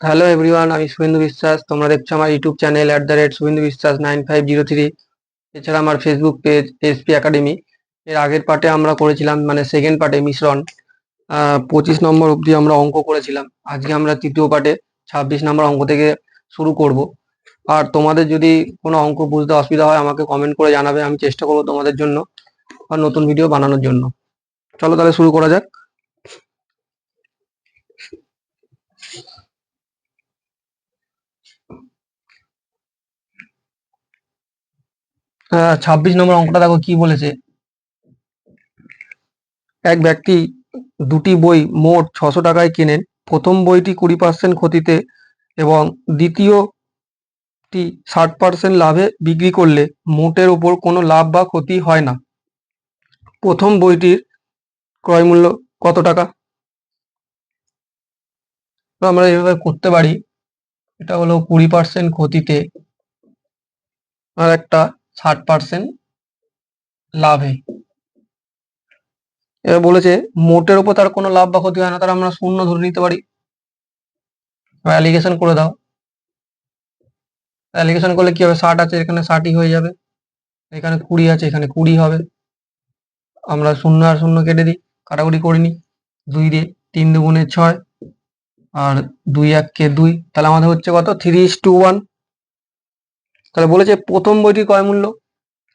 Hello everyone, আমি শুভেন্দু বিশ্বাস। তোমরা দেখছো আমার ইউটিউব চ্যানেল @শুভেন্দু বিশ্বাস 9503। এছাড়া আমার ফেসবুক পেজ এসপি একাডেমি। এর আগের পার্টে আমরা করেছিলাম, মানে সেকেন্ড পার্টে মিশ্রণ 25 নম্বর অবধি আমরা অঙ্ক করেছিলাম। আজকে আমরা তৃতীয় পার্টে 26 নম্বর অঙ্ক থেকে শুরু করব। আর তোমাদের যদি কোনো অঙ্ক বুঝতে অসুবিধা হয় আমাকে কমেন্ট করে জানাবে, আমি চেষ্টা করবো তোমাদের জন্য আর নতুন ভিডিও বানানোর জন্য। চলো তাহলে শুরু করা যাক। 26 নম্বর অঙ্কটা দেখো কি বলেছে। এক ব্যক্তি দুটি বই মোট 600 টাকায় কেনেন। প্রথম বইটি 20% ক্ষতিতে এবং দ্বিতীয়টি 60% লাভে বিক্রি করলে মোটের ওপর কোনো লাভ বা ক্ষতি হয় না। প্রথম বইটির ক্রয় মূল্য কত টাকা? তো আমরা এইভাবে করতে পারি, এটা হলো 20% ক্ষতিতে আর একটা 60% লাভে। এবার বলেছে মোটের ওপর তার কোনো লাভ বা ক্ষতি হয় না, তার আমরা শূন্য ধরে নিতে পারি। অ্যালিগেশন করে দাও। অ্যালিগেশন করলে কি হবে, 60 আছে এখানে 60ই হয়ে যাবে, এখানে 20 আছে এখানে 20 হবে। আমরা শূন্য আর শূন্য কেটে দিই, কাটাকুটি করে নিই। 2 দিয়ে 3 দুগুণে 6 আর 2 1 2, তাহলে আমাদের হচ্ছে কত, 3:1। তাহলে বলেছে প্রথম বইটির ক্রয় মূল্য,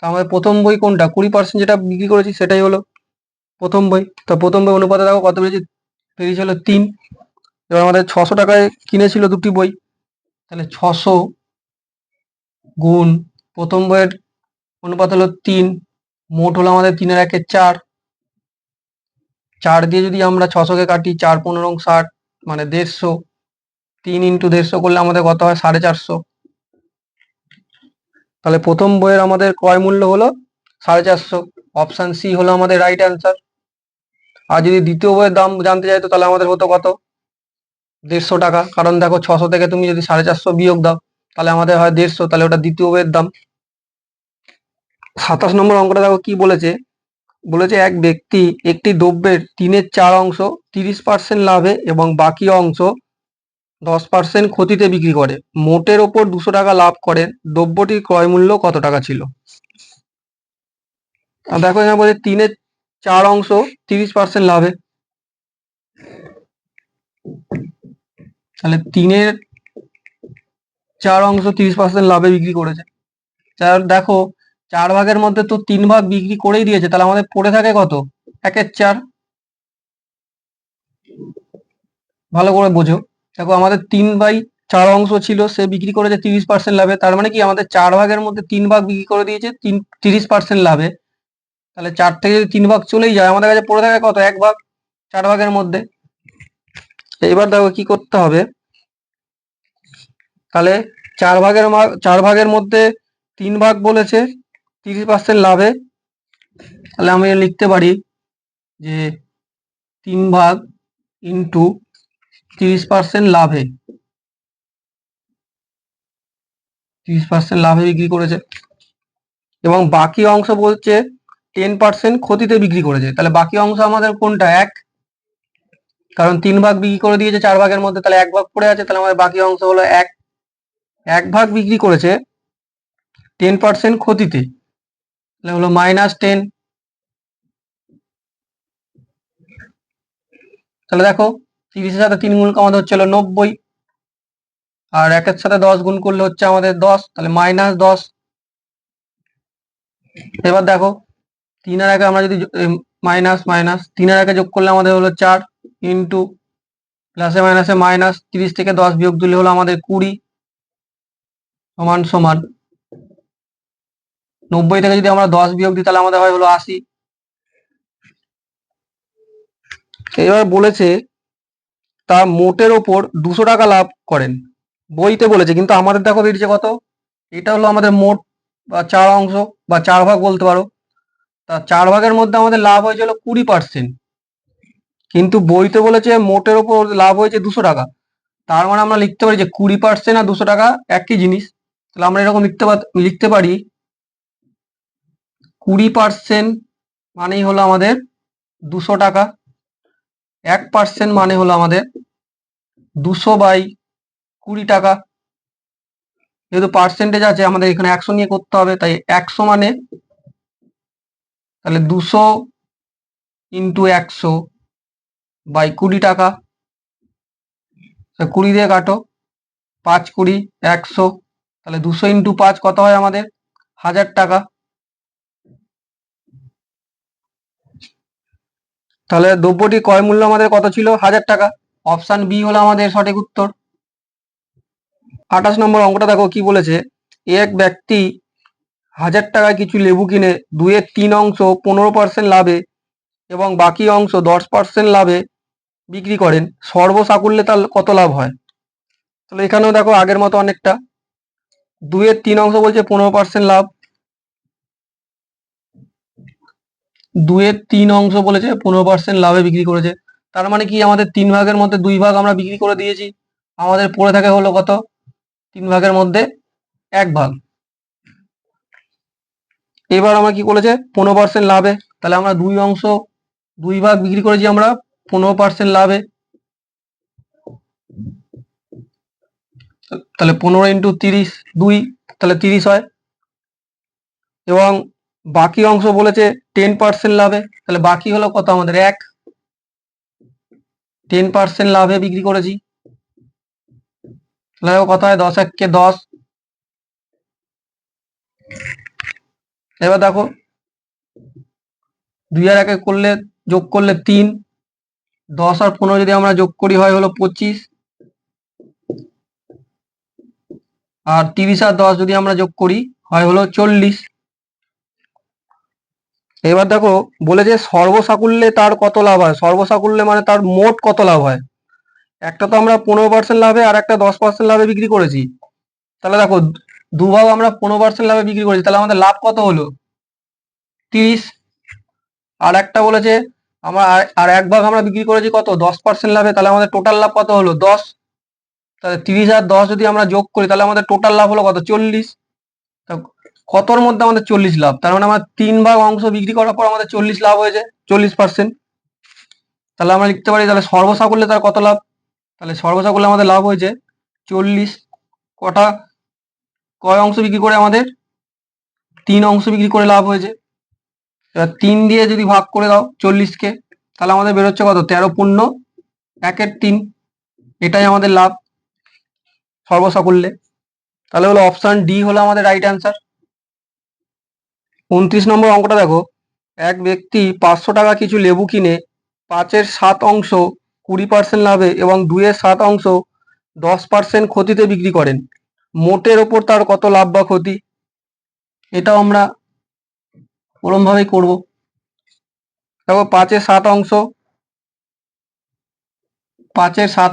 আমাদের প্রথম বই কোনটা, 20% যেটা বিক্রি করেছি সেটাই হলো প্রথম বই। তো প্রথম বই অনুপাতে দেখো কত বেরিয়েছে, বেরিয়েছে হলো 3। এবার আমাদের 600 টাকায় কিনেছিল দুটি বই, তাহলে 600 গুণ প্রথম বইয়ের অনুপাত হলো 3, মোট হলো আমাদের 3 আর 1 4। 4 দিয়ে যদি আমরা 600-কে কাটি, 4 15 60, মানে 150। 3 ইন্টু 150 করলে আমাদের কত হয়, 450। তাহলে প্রথম বইয়ের আমাদের ক্রয় মূল্য হলো 450। অপশন সি হলো আমাদের রাইট অ্যান্সার। আর যদি দ্বিতীয় বইয়ের দাম জানতে চাইতো তাহলে আমাদের হতো কত, 150 টাকা। কারণ দেখো 600 থেকে তুমি যদি 450 বিয়োগ দাও তাহলে আমাদের হয় 150, তাহলে ওটা দ্বিতীয় বইয়ের দাম। 27 নম্বর অঙ্কটা দেখো কি বলেছে। বলেছে এক ব্যক্তি একটি দ্রব্যের 3/4 অংশ 30% লাভে এবং বাকি অংশ 10% ক্ষতিতে বিক্রি করে, মোটের ওপর 200 টাকা লাভ করে। দ্রব্যটির ক্রয় মূল্য কত টাকা ছিল? আর দেখো এখানে বলছে 3/4 অংশ 30% লাভে, তাহলে 3/4 অংশ 30% লাভে বিক্রি করেছে। দেখো 4 ভাগের মধ্যে তো 3 ভাগ বিক্রি করেই দিয়েছে, তাহলে আমাদের পড়ে থাকে কত, 1/4। ভালো করে বোঝো। দেখো আমাদের 3/4 অংশ ছিল, সে বিক্রি করেছে 30% লাভে, তার মানে কি আমাদের 4 ভাগের মধ্যে 3 ভাগ বিক্রি করে দিয়েছে 30% লাভে। তাহলে 4 থেকে যদি 3 ভাগ চলেই যায় আমাদের কাছে পড়ে থাকে কত, 1 ভাগ 4 ভাগের মধ্যে। এইবার দেখো কি করতে হবে, তাহলে 4 ভাগের মধ্যে 3 ভাগ বলেছে 30% লাভে, তাহলে আমি লিখতে পারি যে 3 ভাগ ইন্টু 30% লাভে, 30% লাভে বিক্রি করেছে। এবং বাকি অংশ বলছে 10% ক্ষতিতে বিক্রি করেছে, তাহলে বাকি অংশ আমাদের কোনটা, 1। কারণ 3 ভাগ বিক্রি করে দিয়েছে 4 ভাগের মধ্যে, তাহলে 1 ভাগ পড়ে আছে, তাহলে আমাদের বাকি অংশ হলো 1। 1 ভাগ বিক্রি করেছে 10% ক্ষতিতে, তাহলে হলো -10। তাহলে দেখো 30-এর সাথে 3 গুণ আমাদের হচ্ছে হলো 90, আর 1-এর সাথে 10 গুণ করলে হচ্ছে আমাদের 10, তাহলে -10। এবার দেখো 3 আর 1 আমরা যদি মাইনাস মাইনাস 3 আর 1 যোগ করলে আমাদের হলো 4 ইন্টু প্লাসে মাইনাসে মাইনাস, 30 থেকে 10 বিয়োগ দিলে হলো আমাদের 20 সমান সমান 90 থেকে যদি আমরা 10 বিয়োগ দিই তাহলে আমাদের হয় হলো 80। এবার বলেছে তা মোটের ওপর 200 টাকা লাভ করেন, বইতে বলেছে, কিন্তু আমাদের দেখো বেরিয়েছে কত, এটা হলো আমাদের মোট বা 4 অংশ বা 4 ভাগ বলতে পারো। তা 4 ভাগের মধ্যে আমাদের লাভ হয়েছিল 20%, কিন্তু বইতে বলেছে মোটের ওপর লাভ হয়েছে 200 টাকা। তার মানে আমরা লিখতে পারি যে 20% আর 200 টাকা একই জিনিস। তাহলে আমরা এরকম লিখতে পারি 20% মানেই হলো আমাদের 200 টাকা, 1% মানে হলো আমাদের 200/, 20 টাকা। যেহেতু পার্সেন্টেজ আছে আমাদের এখানে 100 নিয়ে করতে হবে, তাই 100 মানে তাহলে 200 ইন্টু 100 বাই 20 টাকা। 20 দিয়ে কাটো, 5 20 100, তাহলে 200 ইন্টু 5 কত হয় আমাদের 1000 টাকা। তাহলে দ্রব্যটি ক্রয় মূল্য আমাদের কত ছিল 1000 টাকা। অপশন বি হলো আমাদের সঠিক উত্তর। 28 নম্বর অঙ্কটা দেখো কি বলেছে, এক ব্যক্তি 1000 টাকায় কিছু লেবু কিনে 2/3 অংশ 15% লাভে এবং বাকি অংশ 10% লাভে বিক্রি করেন, সর্বসাকুল্যে তার কত লাভ হয়? তাহলে এখানেও দেখো আগের মতো অনেকটা, 2/3 অংশ বলছে 15% লাভ, 2/3 অংশ বলেছে 15% লাভে বিক্রি করেছে। তার মানে কি আমাদের 3 ভাগের মধ্যে 2 ভাগ আমরা বিক্রি করে দিয়েছি, আমাদের পড়ে থাকে হলো কত 3 ভাগের মধ্যে 1 ভাগ। এবার আমরা কি করেছে 15% লাভে, তাহলে আমরা 2 ভাগ বিক্রি করেছি আমরা 15% লাভে, তাহলে 15 ইন্টু 30 2, তাহলে 30 হয়। এবং বাকি অংশ বলেছে 10% লাভে, তাহলে বাকি হলো কত আমাদের 1, 10% লাভে বিক্রি করেছি, তাহলে কত হয় 10 1 10। এবার দেখো 2 আর 1 করলে যোগ করলে 3, 10 আর 15 যদি আমরা যোগ করি হয় হলো 25, আর 30 আর 10 যদি আমরা যোগ করি হয় হলো 40। এবার দেখো বলেছে সর্বসাকুল্যে তার কত লাভ হয়, সর্বসাকুল্যে মানে তার মোট কত লাভ হয়। একটা তো আমরা 15% লাভে আর একটা 10% লাভে বিক্রি করেছি, তাহলে দেখো দুভাগ আমরা 15% লাভে বিক্রি করেছি, তাহলে আমাদের লাভ কত হলো 30। আর একটা বলেছে আমরা আর 1 ভাগ আমরা বিক্রি করেছি কত 10% লাভে, তাহলে আমাদের টোটাল লাভ কত হলো 10। তাহলে 30 আর 10 যদি আমরা যোগ করি তাহলে আমাদের টোটাল লাভ হলো কত 40। কতর মধ্যে আমাদের 40 লাভ, তার মানে আমরা 3 ভাগ অংশ বিক্রি করার পর আমাদের 40 লাভ হয়েছে 40%। তাহলে আমরা লিখতে পারি তাহলে সর্বসাকুল্যে তার কত লাভ, তাহলে সর্বসাকুল্যে আমাদের লাভ হয়েছে 40। কটা কয় অংশ বিক্রি করে আমাদের 3 অংশ বিক্রি করে লাভ হয়েছে। এবার 3 দিয়ে যদি ভাগ করে দাও 40-কে, তাহলে আমাদের বেরোচ্ছে কত 13 পূর্ণ 1/3, এটাই আমাদের লাভ সর্বসাকুল্যে। তাহলে হলো অপশন ডি হলো আমাদের রাইট অ্যান্সার। 29 নম্বর অঙ্কটা দেখো, এক ব্যক্তি 500 টাকা কিছু লেবু কিনে 5/7 অংশ 20% লাভে এবং 2/7 অংশ 10% ক্ষতিতে বিক্রি করেন, মোটের ওপর তার কত লাভ বা ক্ষতি? এটাও আমরা ওরম ভাবেই করবো। দেখো 5/7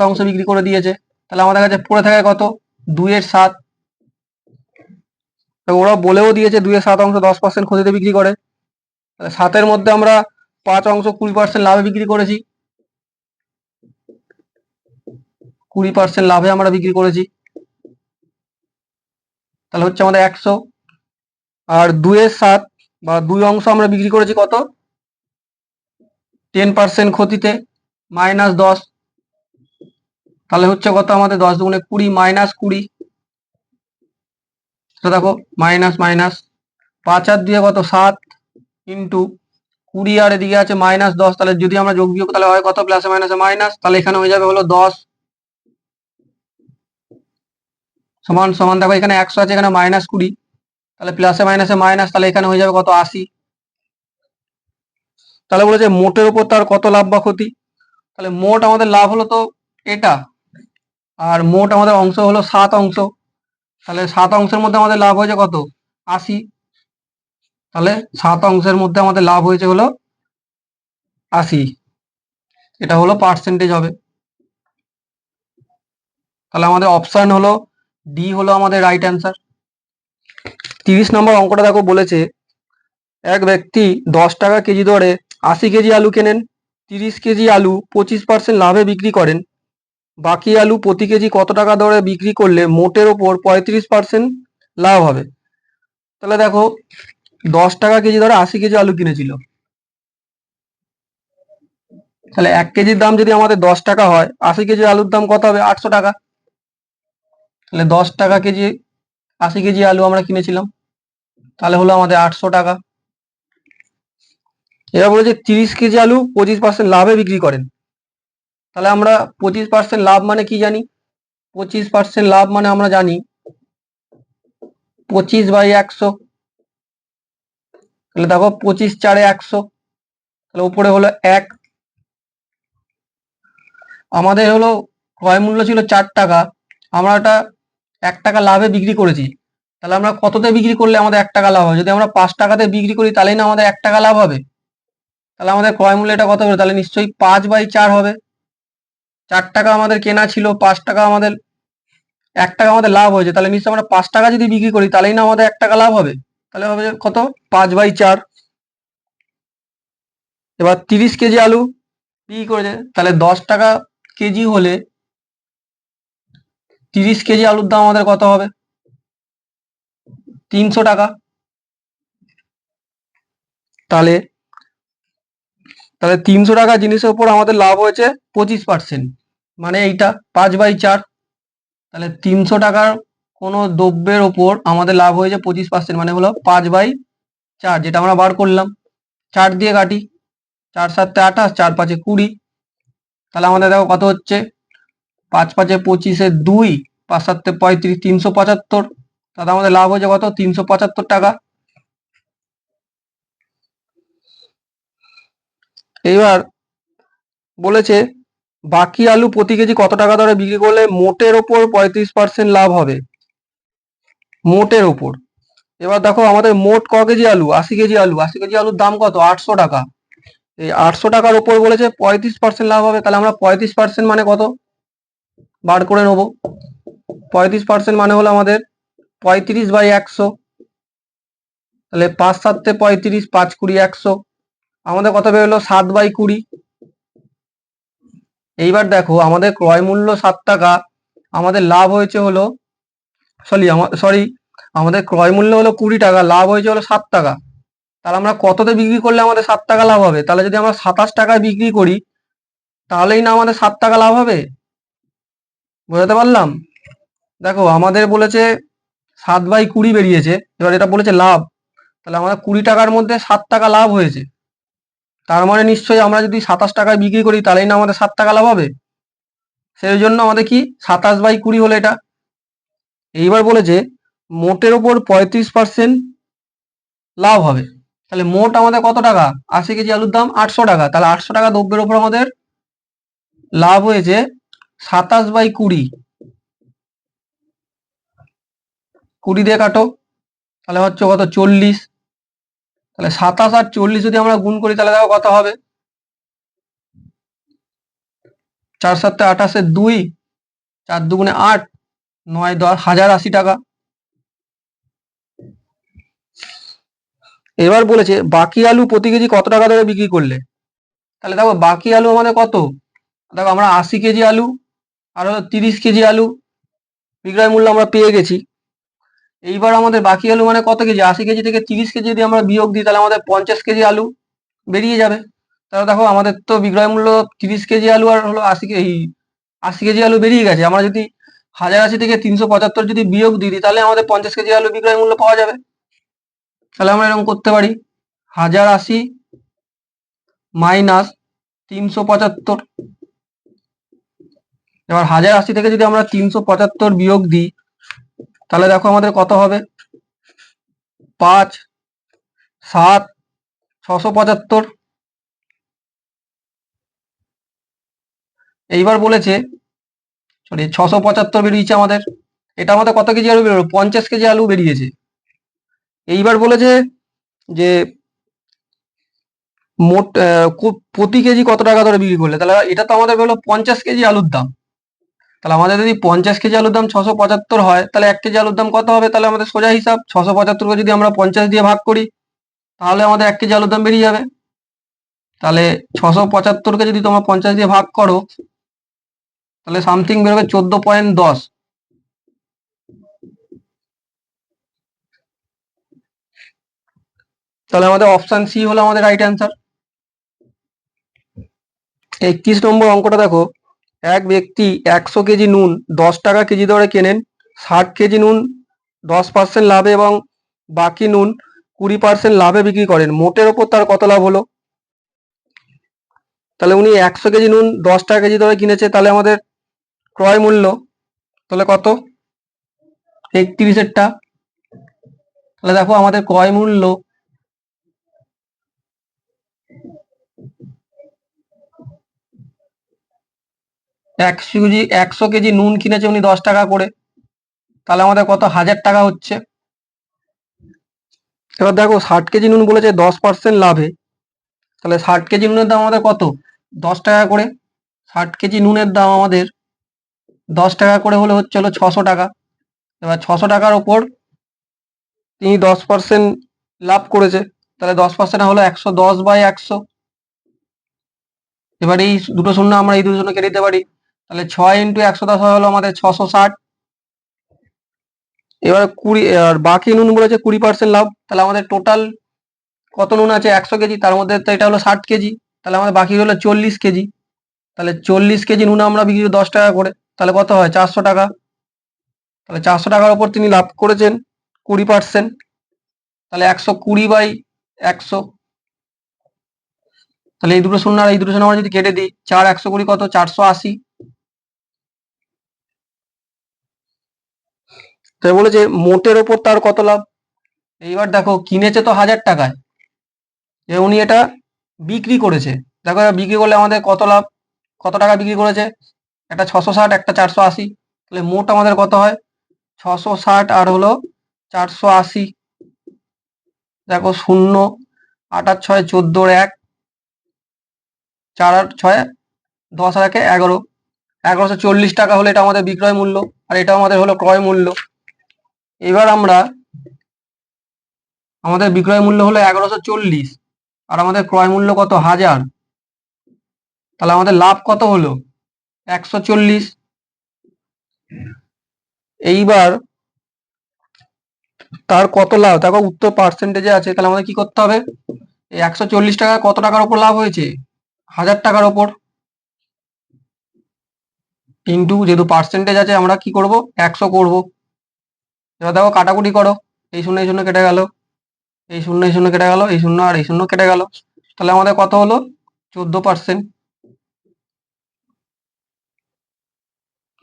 অংশ বিক্রি করে দিয়েছে, তাহলে আমাদের কাছে পড়ে থাকে কত 2/7। ওরা বলেও দিয়েছে 2/7 অংশ 10% ক্ষতিতে বিক্রি করে, তাহলে 7-এর মধ্যে আমরা 5 অংশ 20% লাভে বিক্রি করেছি, 20% লাভে আমরা বিক্রি করেছি, তাহলে হচ্ছে আমাদের 100। আর 2/7 বা 2 অংশ আমরা বিক্রি করেছি কত 10% ক্ষতিতে, -10, তাহলে হচ্ছে কত আমাদের 10 দুগুণে 20 -20। তো দেখো মাইনাস মাইনাস 5 আর 2 কত 7 ইন্টু 20 আর এদিকে আছে -10, তাহলে যদি আমরা যোগ বিয়োগ তাহলে হয় কত প্লাসে মাইনাসে মাইনাস, তাহলে এখানে হয়ে যাবে হলো 10 সমান সমান। দেখো এখানে 100 আছে এখানে -20, তাহলে প্লাসে মাইনাসে মাইনাস, তাহলে এখানে হয়ে যাবে কত 80। তাহলে বলেছে মোটের উপর তার কত লাভ বা ক্ষতি, তাহলে মোট আমাদের লাভ হলো তো এটা, আর মোট আমাদের অংশ হলো 7 অংশ, তাহলে 7 অংশের মধ্যে আমাদের লাভ হয়েছে কত 80, তাহলে 7 অংশের মধ্যে আমাদের লাভ হয়েছে হলো 80, এটা হলো পার্সেন্টেজ হবে। তাহলে আমাদের অপশন হলো ডি হলো আমাদের রাইট অ্যান্সার। 30 নম্বর অঙ্কটা দেখো বলেছে এক ব্যক্তি 10 টাকা কেজি দরে 80 কেজি আলু কেনেন, 30 কেজি আলু 25% লাভে বিক্রি করেন, বাকি আলু প্রতি কেজি কত টাকা দরে বিক্রি করলে মোটের ওপর 35% লাভ হবে? তাহলে দেখো 10 টাকা কেজি দরে 80 কেজি আলু কিনেছিল, তাহলে 1 কেজির দাম যদি আমাদের 10 টাকা হয় 80 কেজি আলুর দাম কত হবে 800 টাকা। তাহলে 10 টাকা কেজি 80 কেজি আলু আমরা কিনেছিলাম, তাহলে হলো আমাদের 800 টাকা। এবার বলেছে 30 কেজি আলু 25% লাভে বিক্রি করেন। তাহলে আমরা 25% লাভ মানে কি জানি? 25% লাভ মানে আমরা জানি 25/100। তাহলে দেখো 25×4=100, তাহলে উপরে হলো 1। আমাদের হলো ক্রয় মূল্য ছিল 4 টাকা, আমরা এটা 1 টাকা লাভে বিক্রি করেছি। তাহলে আমরা কততে বিক্রি করলে আমাদের 1 টাকা লাভ হবে? যদি আমরা 5 টাকাতে বিক্রি করি তাহলেই না আমাদের 1 টাকা লাভ হবে। তাহলে আমাদের ক্রয় মূল্য এটা কত হবে? তাহলে নিশ্চয়ই 5/4 হবে। 4 টাকা আমাদের কেনা ছিল, 5 টাকা আমাদের 1 টাকা আমাদের লাভ হয়েছে, তাহলে নিশ্চয়ই আমরা 5 টাকা যদি বিক্রি করি তাহলেই না আমাদের 1 টাকা লাভ হবে। তাহলে হবে কত? 5/4। এবার 30 কেজি আলু বিক্রি করেছে, তাহলে 10 টাকা কেজি হলে 30 কেজি আলুর দাম আমাদের কত হবে? 300 টাকা। তাহলে তাহলে 300 টাকা জিনিসের উপর আমাদের লাভ হয়েছে 25%, মানে এইটা 5/4। তাহলে 300 টাকার কোনো দ্রব্যের ওপর আমাদের লাভ হয়েছে 25%, মানে হলো 5/4, যেটা আমরা বার করলাম। 4 দিয়ে কাটি, 4×7 = 28, 4×5 = 20। তাহলে আমাদের দেখো কত হচ্ছে? 5×5 = 25, 2, 5×7 = 35, 375। তাহলে আমাদের লাভ হয়েছে কত? 375 টাকা। এইবার বলেছে বাকি আলু প্রতি কেজি কত টাকা দরে বিক্রি করলে মোটের ওপর 35% লাভ হবে? মোটের ওপর। এবার দেখো আমাদের মোট ক কেজি আলু? 80 কেজি আলু। 80 কেজি আলুর দাম কত? 800 টাকা। এই 800 টাকার ওপর বলেছে 35% লাভ হবে, তাহলে আমরা 35% মানে কত বার করে নেব। 35% মানে হলো আমাদের 35/100। তাহলে 5×7 = 35, 5×20 = 100। আমাদের কত বেরোলো? 7/20। এইবার দেখো আমাদের ক্রয় মূল্য 7 টাকা, আমাদের লাভ হয়েছে হলো সরি আমাদের ক্রয় মূল্য হলো 20 টাকা, লাভ হয়েছে হলো 7 টাকা। তাহলে আমরা কততে বিক্রি করলে আমাদের 7 টাকা লাভ হবে? তাহলে যদি আমরা 27 টাকায় বিক্রি করি তাহলেই না আমাদের 7 টাকা লাভ হবে। বোঝাতে পারলাম? দেখো আমাদের বলেছে 7/20 বেরিয়েছে, এবার এটা বলেছে লাভ, তাহলে আমাদের 20 টাকার মধ্যে 7 টাকা লাভ হয়েছে। তার মানে নিশ্চয়ই আমরা যদি 27 টাকায় বিক্রি করি তাহলেই না আমাদের 7 টাকা লাভ হবে। সেই জন্য আমাদের কি 27/20 হলো এটা। এইবার বলেছে মোটের ওপর 35% লাভ হবে। তাহলে মোট আমাদের কত টাকা? 80 কেজি আলুর দাম 800 টাকা, তাহলে 800 টাকা দ্রব্যের ওপর আমাদের লাভ হয়েছে 27/20। 20 দিয়ে কাটো, তাহলে হচ্ছে কত? 40। তাহলে 27 আর 40 যদি আমরা গুণ করি তাহলে দেখো কত হবে? 4×7 = 28, 2, 4×2 = 8, 9, 10, 1080 টাকা। এবার বলেছে বাকি আলু প্রতি কেজি কত টাকা দরে বিক্রি করলে? তাহলে দেখো বাকি আলু আমাদের কত? দেখো আমরা 80 কেজি আলু আর হলো 30 কেজি আলু বিক্রয় মূল্য আমরা পেয়ে গেছি। এইবার আমাদের বাকি আলু মানে কত কেজি? 80 কেজি থেকে 30 কেজি যদি আমরা বিয়োগ দিই তাহলে আমাদের 50 কেজি আলু বেরিয়ে যাবে। তাহলে দেখো আমাদের তো বিক্রয় মূল্য 30 কেজি আলু আর হলো 80 কেজি আলু বেরিয়ে গেছে। আমরা যদি 1080 থেকে 375 যদি বিয়োগ দিই তাহলে আমাদের 50 কেজি আলু বিক্রয় মূল্য পাওয়া যাবে। তাহলে আমরা এরকম করতে পারি 1080 মাইনাস 375। এবার 1080 থেকে যদি আমরা 375 বিয়োগ দিই তাহলে দেখো আমাদের কত হবে? 5, 7, 675। এইবার বলেছে সরি 675 বেরিয়েছে আমাদের। এটা আমাদের কত কেজি আলু বেরোলো? 50 কেজি আলু বেরিয়েছে। এইবার বলেছে যে মোট প্রতি কেজি কত টাকা ধরে বিক্রি করলে? তাহলে এটা তো আমাদের বেরোলো 50 কেজি আলুর দাম। তাহলে আমাদের যদি 50 কেজি আলুর দাম 675 হয় তাহলে 1 কেজি আলুর দাম কত হবে? তাহলে আমাদের সোজা হিসাব, 675কে যদি আমরা 50 দিয়ে ভাগ করি তাহলে আমাদের 1 কেজি আলুর দাম বেরিয়ে যাবে। তাহলে 675কে যদি তোমরা 50 দিয়ে ভাগ করো তাহলে সামথিং বেরোবে 14.10। তাহলে আমাদের অপশন সি হলো আমাদের রাইট অ্যান্সার। 31 নম্বর অঙ্কটা দেখো, এক ব্যক্তি 100 কেজি নুন 10 টাকা কেজি দরে কেনেন 60 কেজি নুন 10% লাভে এবং বাকি নুন 20% লাভে বিক্রি করেন, মোটের ওপর তার কত লাভ হলো? তাহলে উনি 100 কেজি নুন 10 টাকা কেজি দরে কিনেছে, তাহলে আমাদের ক্রয় মূল্য তাহলে কত? 31-এরটা। তাহলে দেখো আমাদের ক্রয় মূল্য 100 কেজি নুন কিনেছে উনি 10 টাকা করে, তাহলে আমাদের কত? 1000 টাকা হচ্ছে। এবার দেখো 60 কেজি নুন বলেছে 10% লাভে, তাহলে 60 কেজি নুনের দাম আমাদের কত? 10 টাকা করে। 60 কেজি নুনের দাম আমাদের 10 টাকা করে হলে হচ্ছে হলো 600 টাকা। এবার 600 টাকার ওপর তিনি 10% লাভ করেছে, তাহলে 10% হলো 110/100। এবার এই দুটো শূন্য আমরা এই দুটো শূন্য কেটে দিতে পারি, তাহলে 6 × 110 হলো আমাদের 660। এবার 20 আর বাকি নুন বলেছে 20% লাভ, তাহলে আমাদের টোটাল কত নুন আছে? 100 কেজি, তার মধ্যে তো এটা হলো 60 কেজি, তাহলে আমাদের বাকি হলো 40 কেজি। তাহলে 40 কেজি নুন আমরা বিক্রি করি 10 টাকা করে, তাহলে কত হয়? 400 টাকা। তাহলে 400 টাকার ওপর তিনি লাভ করেছেন 20%, তাহলে 120/100। তাহলে এই দুটো শূন্য আর এই দুটো শূন্য আমরা যদি কেটে দিই, 4 × 120 কত? 480। তাই বলেছে মোটের ওপর তার কত লাভ? এইবার দেখো কিনেছে তো 1000 টাকায়, উনি এটা বিক্রি করেছে, দেখো বিক্রি করলে আমাদের কত লাভ? কত টাকা বিক্রি করেছে? একটা 660, একটা 480, তাহলে মোট আমাদের কত হয়? 660 আর হলো 480। দেখো শূন্য, 8 আর 6 14, 1 4 আর 6 10 আর 1 11, 1140 টাকা হলো এটা আমাদের বিক্রয় মূল্য, আর এটা আমাদের হলো ক্রয় মূল্য। এবার আমরা আমাদের বিক্রয় মূল্য হলো 1140 আর আমাদের ক্রয় মূল্য কত? 1000, তাহলে আমাদের লাভ কত হলো? 140। এইবার তার কত লাভ দেখো, উত্তর পার্সেন্টেজে আছে, তাহলে আমাদের কি করতে হবে? এই 140 টাকা কত টাকার উপর লাভ হয়েছে? 1000 টাকার ওপর, ইন্টু যেহেতু পার্সেন্টেজ আছে আমরা কি করব? 100 করব। এবার দেখো কাটাকুটি করো, এই শূন্য এই শূন্য কেটে গেল, এই শূন্য এই শূন্য কেটে গেল, এই শূন্য আর এই শূন্য কেটে গেল, তাহলে আমাদের কত হলো? 14%।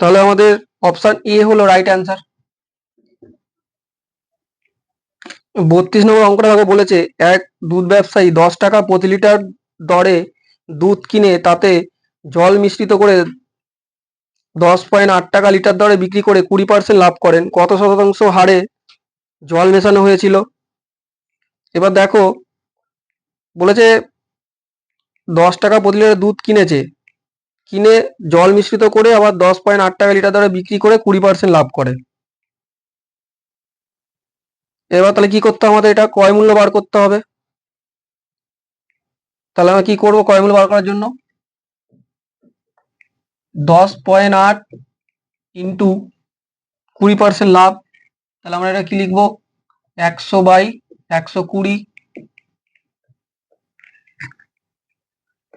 তাহলে আমাদের অপশন এ হলো রাইট অ্যান্সার। 32 নম্বর অঙ্কটা দেখো বলেছে, এক দুধ ব্যবসায়ী 10 টাকা প্রতি লিটার দরে দুধ কিনে তাতে জল মিশ্রিত করে 10.8 টাকা লিটার দরে বিক্রি করে 20% লাভ করেন, কত শতাংশ হারে জল মেশানো হয়েছিল? এবার দেখো বলেছে 10 টাকা প্রতি লিটার দুধ কিনেছে, কিনে জল মিশ্রিত করে আবার 10.8 টাকা লিটার দরে বিক্রি করে 20% লাভ করে। এবার তাহলে কি করতে হবে? আমাদের এটা ক্রয় মূল্য বার করতে হবে। তাহলে আমরা কি করব ক্রয় মূল্য বার করার জন্য? 10.8 ইন্টু 20% লাভ, তাহলে আমরা এটা কি লিখবো? 100/120।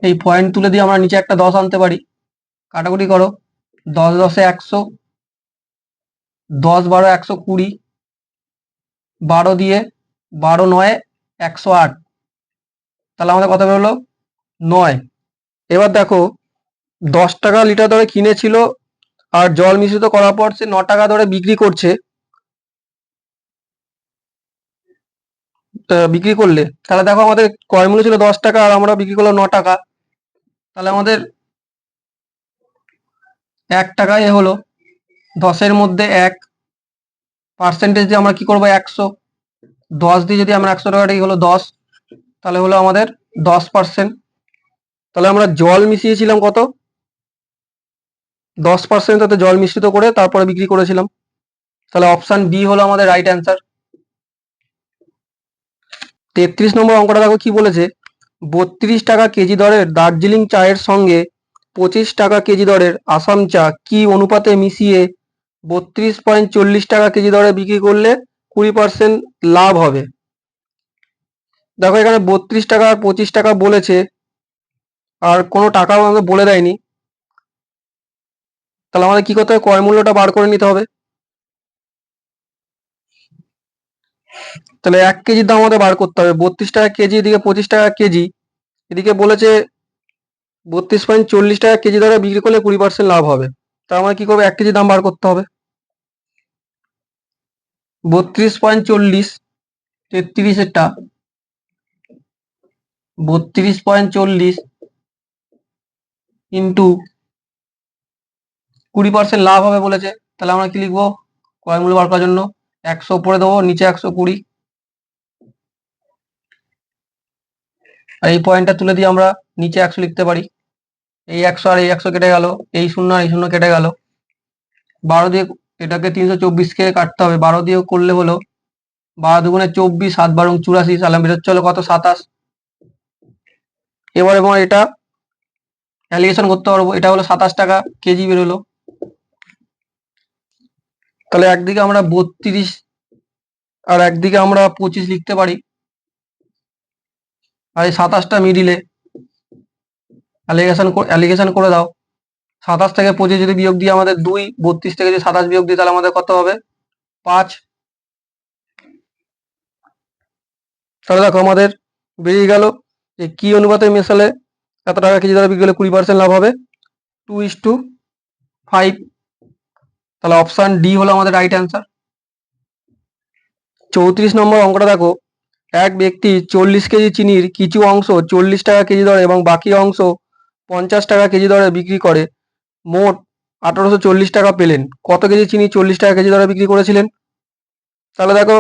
এই পয়েন্ট তুলে দিয়ে আমরা নিচে একটা 10 আনতে পারি, কাটাকুটি করো, 10 10 100, 10 12 120, 12 দিয়ে 12 9 108, তাহলে আমাদের কত বেরোলো? 9। এবার দেখো 10 টাকা লিটার দরে কিনেছিল আর জল মিশ্রিত করার পর সে 9 টাকা দরে বিক্রি করছে, বিক্রি করলে, তাহলে দেখো আমাদের ক্রয় মূল্য ছিল 10 টাকা আর আমরা বিক্রি করলাম 9 টাকা, তাহলে আমাদের 1 টাকা হলো, 10-এর মধ্যে 1, পার্সেন্টেজ দিয়ে আমরা কি করবো? 100, 10 দিয়ে যদি আমরা 100 টাকাটাই হলো 10, তাহলে হলো আমাদের 10%। তাহলে আমরা জল মিশিয়েছিলাম কত? 10% তাতে জল মিশ্রিত করে তারপরে বিক্রি করেছিলাম, তাহলে অপশন বি হলো আমাদের রাইট অ্যান্সার। 33 নম্বর অঙ্কটা দেখো কি বলেছে, 32 টাকা কেজি দরের দার্জিলিং চায়ের সঙ্গে 25 টাকা কেজি দরের আসাম চা কি অনুপাতে মিশিয়ে 32.40 টাকা কেজি দরে বিক্রি করলে 20% লাভ হবে? দেখো এখানে 32 টাকা আর 25 টাকা বলেছে, আর কোনো টাকাও আমাকে বলে দেয়নি, তাহলে আমাদের কি করতে হবে? ক্রয় মূল্যটা বার করে নিতে হবে। তাহলে 1 কেজির দাম আমাদের বার করতে হবে। 32 টাকা কেজি, এদিকে 25 টাকা কেজি। এদিকে বলেছে 32.40 টাকা কেজি দরে বিক্রি করলে 20% লাভ হবে। তা আমরা কি করবো, 1 কেজির দাম বার করতে হবে। 32.40, 33-এরটা 32.40 ইন্টু 20% লাভ হবে বলেছে। তাহলে আমরা কি লিখবো, ক্রয় মূল্য বার করার জন্য 100 উপরে দেবো, নিচে 120। আর এই পয়েন্টটা তুলে দিয়ে আমরা নিচে 100 লিখতে পারি। এই 100 আর এই 100 কেটে গেল, এই 0 আর এই 0 কেটে গেল। 12 দিয়ে এটাকে 324 কে কাটতে হবে, 12 দিয়ে করলে হলো 12 দুগুণে 24, 7 12 84, সালাম বেরোচ্ছে হলো কত, 27। এবার এবং এটা ক্যালকুলেশন করতে পারবো, এটা হলো 27 টাকা কেজি বেরোলো। তাহলে একদিকে আমরা 32 আর একদিকে আমরা 25 লিখতে পারি। আর এই 27টা মিডিলে অ্যালিগেশন করে দাও। 27 থেকে 25 যদি বিয়োগ দিয়ে আমাদের 2, 32 থেকে যদি 27 বিয়োগ দিই তাহলে আমাদের কত হবে, 5। তাহলে দেখো আমাদের বেরিয়ে গেল যে কি অনুপাতে মেশালে এত টাকা কেজি দ্বারা বিক্রি করলে 20% লাভ হবে, 2:5। তাহলে অপশন ডি হলো আমাদের রাইট অ্যান্সার। 34 নম্বর অঙ্কটা দেখো, এক ব্যক্তি 40 কেজি চিনির কিছু অংশ 40 টাকা কেজি দরে এবং বাকি অংশ 50 টাকা কেজি দরে বিক্রি করে মোট 1840 টাকা পেলেন। কত কেজি চিনি 40 টাকা কেজি দরে বিক্রি করেছিলেন? তাহলে দেখো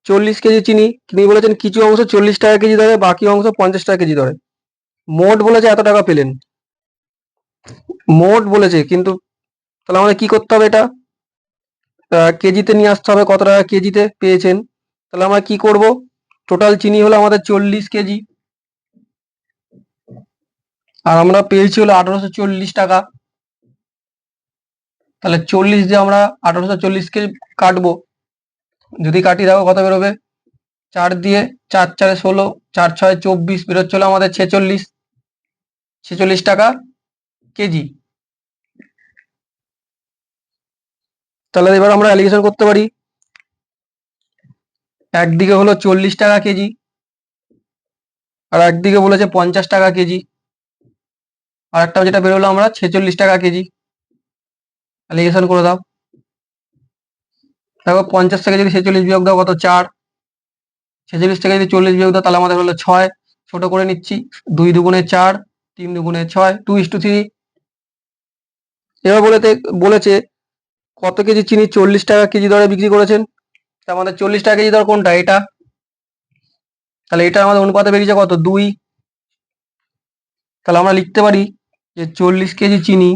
40 কেজি চিনি তিনি বলেছেন কিছু অংশ 40 টাকা কেজি দরে, বাকি অংশ 50 টাকা কেজি দরে। মোট বলেছে এত টাকা পেলেন, মোট বলেছে কিন্তু। তাহলে আমাদের কি করতে হবে, এটা কেজিতে নিয়ে আসতে হবে, কত টাকা কেজিতে পেয়েছেন। তাহলে আমরা কি করব, টোটাল চিনি হলো আমাদের 40 কেজি আর আমরা পেয়েছি হলো 1840 টাকা। তাহলে 40 দিয়ে আমরা 1840 কে কাটবো, যদি কাটি দেখো কত বেরোবে, 4 দিয়ে 4 4 16, 4 6 24, বেরোচ্ছে হলো আমাদের 46 টাকা কেজি। তাহলে এবার আমরা অ্যালিগেশন করতে পারি, একদিকে হলো 40 টাকা কেজি আর একদিকে বলেছে 50 টাকা কেজি, আর একটা যেটা বেরোলো আমরা 46 টাকা কেজি। অ্যালিগেশন করে দাও। দেখো 50 থেকে যদি 46 বিয়োগ দাও কত, 4। 46 থেকে যদি 40 বিয়োগ দাও তাহলে আমাদের হলো 6। ছোট করে নিচ্ছি, 2 দুগুণে 4, 3 দুগুণে 6, 2:3। এবার বলেছে কত কেজি চিনি 40 টাকা কেজি দরে বিক্রি করেছেন। তা আমাদের 40 টাকা কেজি দর কোনটা, এটা। তাহলে এটা আমাদের অনুপাতে বেরিয়েছে কত, 2। তাহলে আমরা লিখতে পারি যে 40 কেজি চিনি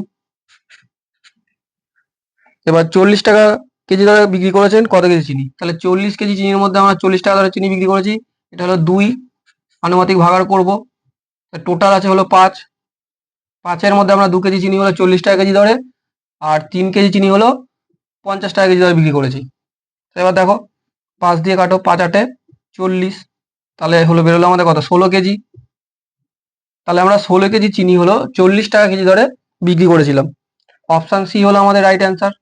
এবার 40 টাকা কেজি দরে বিক্রি করেছেন কত কেজি চিনি। তাহলে 40 কেজি চিনির মধ্যে আমরা 40 টাকা দরে চিনি বিক্রি করেছি, এটা হলো 2। আনুপাতিক ভাগাড় করব, টোটাল আছে হলো 5। 5-এর মধ্যে আমরা 2 কেজি চিনি হলো 40 টাকা কেজি দরে আর 3 কেজি চিনি হলো 50 টাকা কেজি দরে বিক্রি করেছি। এবার দেখো 5 দিয়ে কাটো, 5 8 40, তাহলে হলো বেরোলো আমাদের কত, 16 কেজি। তাহলে আমরা 16 কেজি চিনি হলো 40 টাকা কেজি দরে বিক্রি করেছিলাম। অপশন সি হলো আমাদের রাইট অ্যান্সার।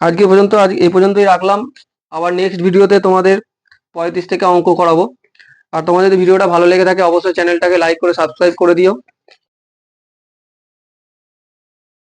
আজ এই পর্যন্তই রাখলাম। আবার নেক্সট ভিডিওতে তোমাদের 35 থেকে অঙ্ক করাবো। আর তোমাদের যদি ভিডিওটা ভালো লেগে থাকে অবশ্যই চ্যানেলটাকে লাইক করে সাবস্ক্রাইব করে দিও।